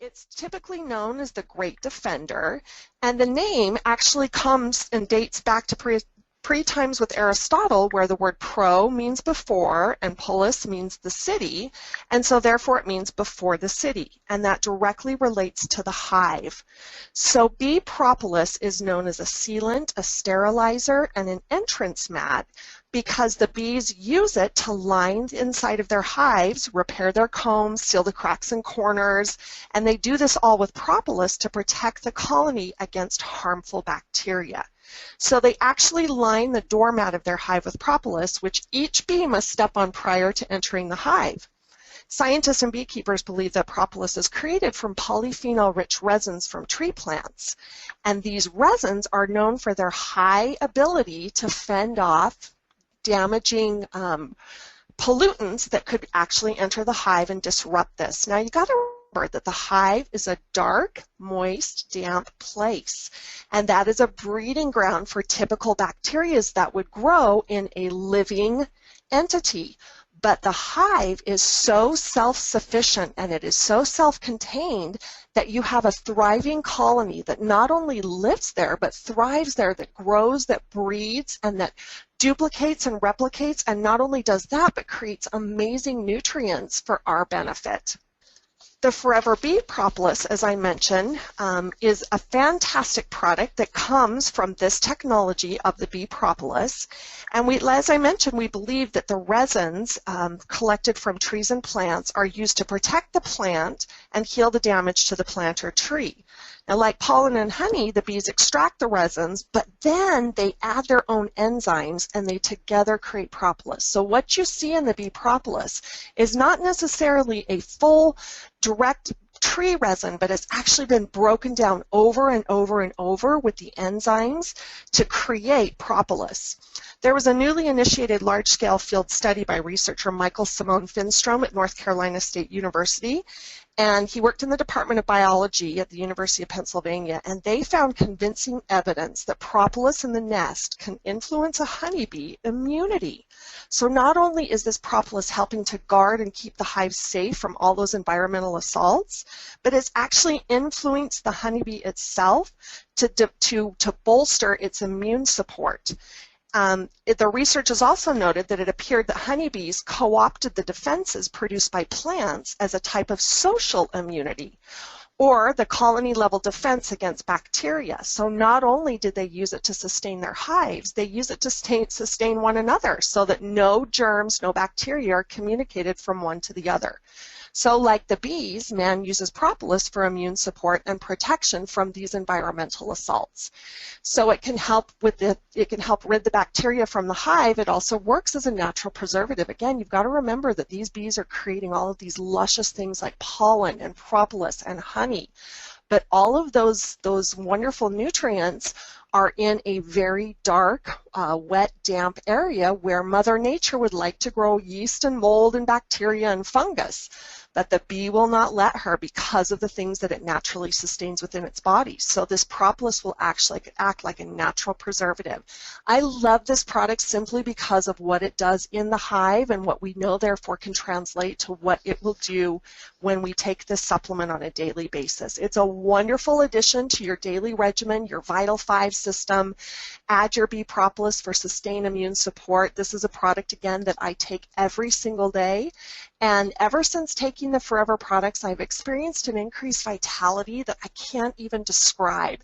It's typically known as the Great Defender, and the name actually comes and dates back to pre-times with Aristotle, where the word pro means before and polis means the city, and so therefore it means before the city, and that directly relates to the hive. So bee propolis is known as a sealant, a sterilizer, and an entrance mat because the bees use it to line the inside of their hives, repair their combs, seal the cracks and corners, and they do this all with propolis to protect the colony against harmful bacteria. So they actually line the doormat of their hive with propolis, which each bee must step on prior to entering the hive. Scientists and beekeepers believe that propolis is created from polyphenol-rich resins from tree plants, and these resins are known for their high ability to fend off damaging pollutants that could actually enter the hive and disrupt this. Now you got to remember that the hive is a dark, moist, damp place, and that is a breeding ground for typical bacteria that would grow in a living entity. But the hive is so self-sufficient and it is so self-contained that you have a thriving colony that not only lives there but thrives there, that grows, that breeds, and that duplicates and replicates, and not only does that but creates amazing nutrients for our benefit. The Forever Bee Propolis, as I mentioned, is a fantastic product that comes from this technology of the bee propolis. And as I mentioned, we believe that the resins collected from trees and plants are used to protect the plant and heal the damage to the plant or tree. Now, like pollen and honey, the bees extract the resins, but then they add their own enzymes and they together create propolis. So what you see in the bee propolis is not necessarily a full direct tree resin, but it's actually been broken down over and over and over with the enzymes to create propolis. There was a newly initiated large-scale field study by researcher Michael Simone Finstrom at North Carolina State University, and he worked in the Department of Biology at the University of Pennsylvania, and they found convincing evidence that propolis in the nest can influence a honeybee immunity. So not only is this propolis helping to guard and keep the hive safe from all those environmental assaults, but it's actually influenced the honeybee itself to bolster its immune support. The research has also noted that it appeared that honeybees co-opted the defenses produced by plants as a type of social immunity, or the colony-level defense against bacteria. So not only did they use it to sustain their hives, they use it to sustain one another so that no germs, no bacteria are communicated from one to the other. So like the bees, man uses propolis for immune support and protection from these environmental assaults. So it can help rid the bacteria from the hive. It also works as a natural preservative. Again, you've got to remember that these bees are creating all of these luscious things like pollen and propolis and honey. But all of those wonderful nutrients are in a very dark, wet, damp area where Mother Nature would like to grow yeast and mold and bacteria and fungus. But the bee will not let her because of the things that it naturally sustains within its body. So this propolis will actually act like a natural preservative. I love this product simply because of what it does in the hive and what we know therefore can translate to what it will do when we take this supplement on a daily basis. It's a wonderful addition to your daily regimen, your Vital 5 system. Add your bee propolis for sustained immune support. This is a product, again, that I take every single day. And ever since taking the Forever products, I've experienced an increased vitality that I can't even describe.